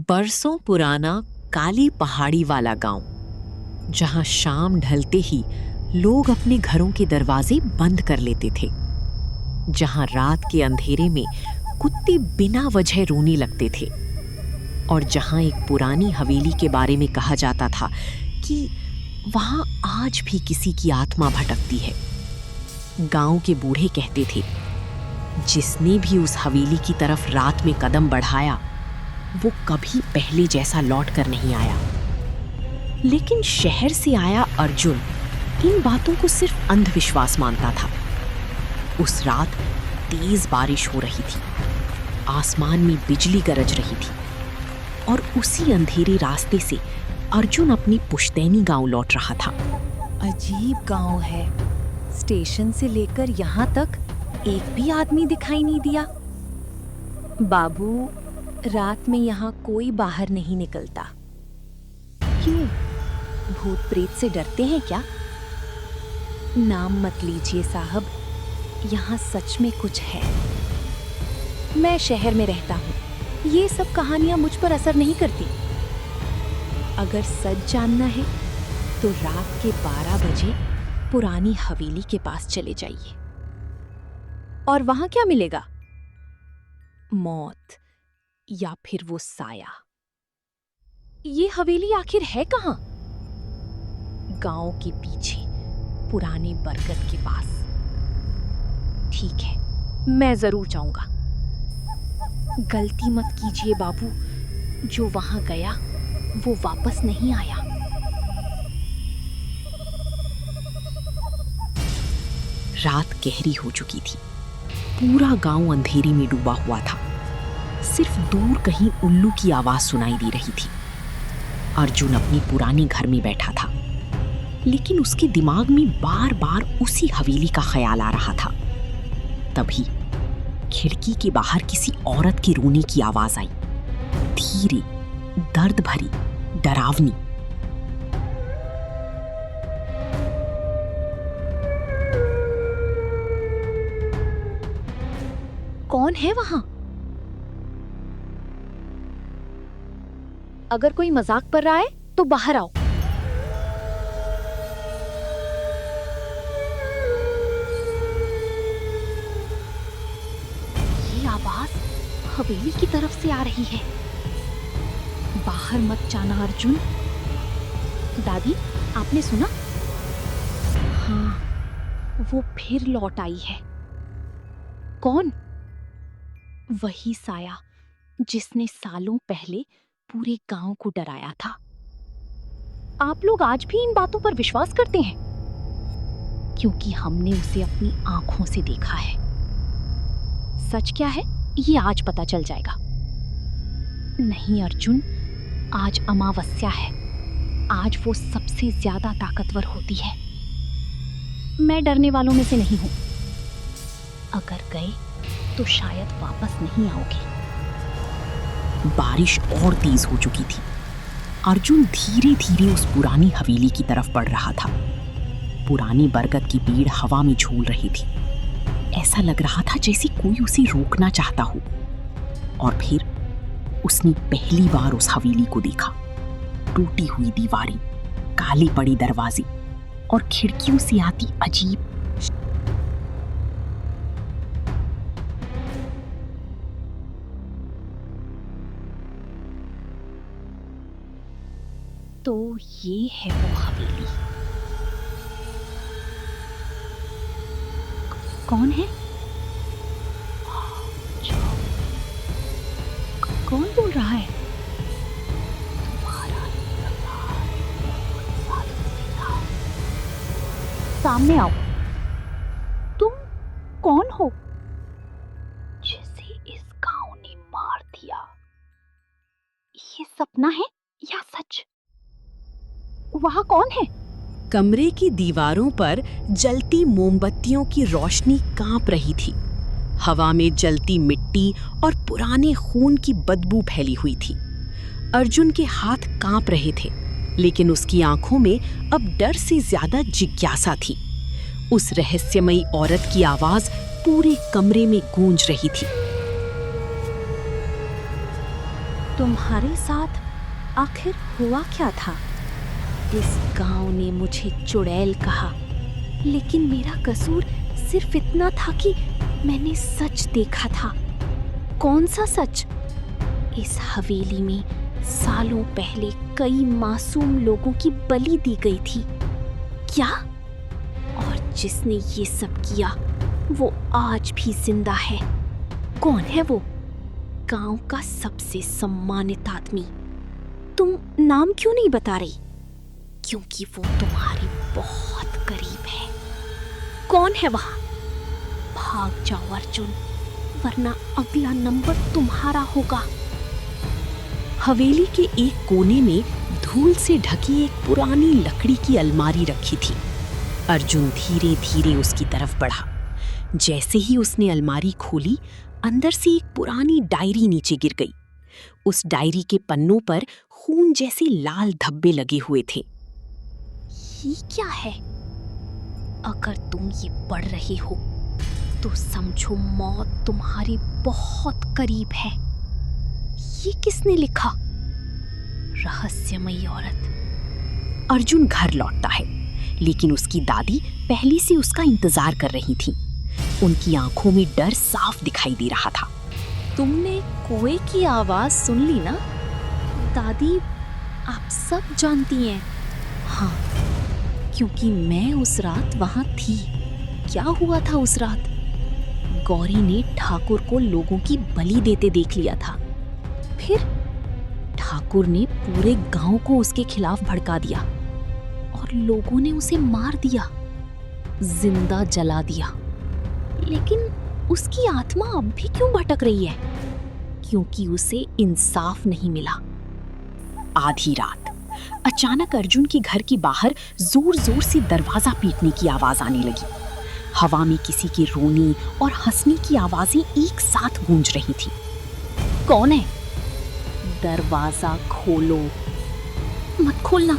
बरसों पुराना काली पहाड़ी वाला गांव, जहां शाम ढलते ही लोग अपने घरों के दरवाजे बंद कर लेते थे, जहां रात के अंधेरे में कुत्ते बिना वजह रोने लगते थे और जहां एक पुरानी हवेली के बारे में कहा जाता था कि वहां आज भी किसी की आत्मा भटकती है। गांव के बूढ़े कहते थे, जिसने भी उस हवेली की तरफ रात में कदम बढ़ाया वो कभी पहले जैसा लौट कर नहीं आया। लेकिन शहर से आया अर्जुन इन बातों को सिर्फ अंधविश्वास मानता था। उस रात तेज बारिश हो रही थी, आसमान में बिजली गरज रही थी और उसी अंधेरे रास्ते से अर्जुन अपनी पुश्तैनी गांव लौट रहा था। अजीब गांव है। स्टेशन से लेकर यहाँ तक एक भी आदमी दिखाई नहीं दिया। बाबू, रात में यहाँ कोई बाहर नहीं निकलता। क्यों? भूत प्रेत से डरते हैं क्या? नाम मत लीजिए साहब, यहाँ सच में कुछ है। मैं शहर में रहता हूँ, ये सब कहानियां मुझ पर असर नहीं करती। अगर सच जानना है तो रात के 12 बजे पुरानी हवेली के पास चले जाइए। और वहां क्या मिलेगा? मौत या फिर वो साया। ये हवेली आखिर है कहां? गांव के पीछे पुराने बरगद के पास। ठीक है, मैं जरूर जाऊंगा। गलती मत कीजिए बाबू, जो वहां गया वो वापस नहीं आया। रात गहरी हो चुकी थी, पूरा गांव अंधेरे में डूबा हुआ था। सिर्फ दूर कहीं उल्लू की आवाज सुनाई दे रही थी। अर्जुन अपने पुराने घर में बैठा था, लेकिन उसके दिमाग में बार बार उसी हवेली का ख्याल आ रहा था। तभी खिड़की के बाहर किसी औरत के रोने की आवाज आई, धीरे, दर्द भरी, डरावनी। कौन है वहां? अगर कोई मजाक कर रहा है तो बाहर आओ। ये आवाज हवेली की तरफ से आ रही है। बाहर मत जाना अर्जुन। दादी, आपने सुना? हाँ, वो फिर लौट आई है। कौन? वही साया जिसने सालों पहले पूरे गांव को डराया था। आप लोग आज भी इन बातों पर विश्वास करते हैं? क्योंकि हमने उसे अपनी आंखों से देखा है। सच क्या है ये आज पता चल जाएगा। नहीं अर्जुन, आज अमावस्या है। आज वो सबसे ज्यादा ताकतवर होती है। मैं डरने वालों में से नहीं हूं। अगर गए तो शायद वापस नहीं आओगे। बारिश और तेज हो चुकी थी। अर्जुन धीरे धीरे उस पुरानी हवेली की तरफ बढ़ रहा था। पुरानी बरगद की पेड़ हवा में झूल रही थी। ऐसा लग रहा था जैसे कोई उसे रोकना चाहता हो। और फिर उसने पहली बार उस हवेली को देखा। टूटी हुई दीवारें, काले पड़े दरवाजे और खिड़कियों से आती अजीब तो ये है वो हवेली। कौन है? कौन बोल रहा है? तुम्हारा सामने आओ। तुम कौन हो? जिसे इस गांव ने मार दिया। ये सपना है या सच? वहां कौन है? कमरे की दीवारों पर जलती मोमबत्तियों की रोशनी कांप रही थी। हवा में जलती मिट्टी और पुराने खून की बदबू फैली हुई थी। अर्जुन के हाथ कांप रहे थे, लेकिन उसकी आंखों में अब डर से ज्यादा जिज्ञासा थी। उस रहस्यमयी औरत की आवाज पूरे कमरे में गूंज रही थी। तुम्हारे साथ आखिर हुआ क्या था? इस गांव ने मुझे चुड़ैल कहा, लेकिन मेरा कसूर सिर्फ इतना था कि मैंने सच देखा था। कौन सा सच? इस हवेली में सालों पहले कई मासूम लोगों की बलि दी गई थी। क्या? और जिसने ये सब किया वो आज भी जिंदा है। कौन है वो? गांव का सबसे सम्मानित आदमी। तुम नाम क्यों नहीं बता रही? क्योंकि वो तुम्हारे बहुत करीब है। कौन है वहां? भाग जाओ अर्जुन, वरना अगला नंबर तुम्हारा होगा। हवेली के एक कोने में धूल से ढकी एक पुरानी लकड़ी की अलमारी रखी थी। अर्जुन धीरे धीरे उसकी तरफ बढ़ा। जैसे ही उसने अलमारी खोली, अंदर से एक पुरानी डायरी नीचे गिर गई। उस डायरी के पन्नों पर खून जैसे लाल धब्बे लगे हुए थे। ये क्या है? अगर तुम ये पढ़ रहे हो तो समझो मौत तुम्हारे बहुत करीब है। ये किसने लिखा? रहस्यमयी औरत। अर्जुन घर लौटता है, लेकिन उसकी दादी पहले से उसका इंतजार कर रही थी। उनकी आंखों में डर साफ दिखाई दे रहा था। तुमने कुएं की आवाज सुन ली ना? दादी, आप सब जानती हैं। हाँ, क्योंकि मैं उस रात वहां थी। क्या हुआ था उस रात? गौरी ने ठाकुर को लोगों की बलि देते देख लिया था। फिर ठाकुर ने पूरे गांव को उसके खिलाफ भड़का दिया और लोगों ने उसे मार दिया, जिंदा जला दिया। लेकिन उसकी आत्मा अब भी क्यों भटक रही है? क्योंकि उसे इंसाफ नहीं मिला। आधी रात अचानक अर्जुन के घर के बाहर जोर जोर से दरवाजा पीटने की आवाज आने लगी। हवा में किसी के रोने और हंसने की आवाजें एक साथ गूंज रही थी। कौन है? दरवाजा खोलो। मत खोलना,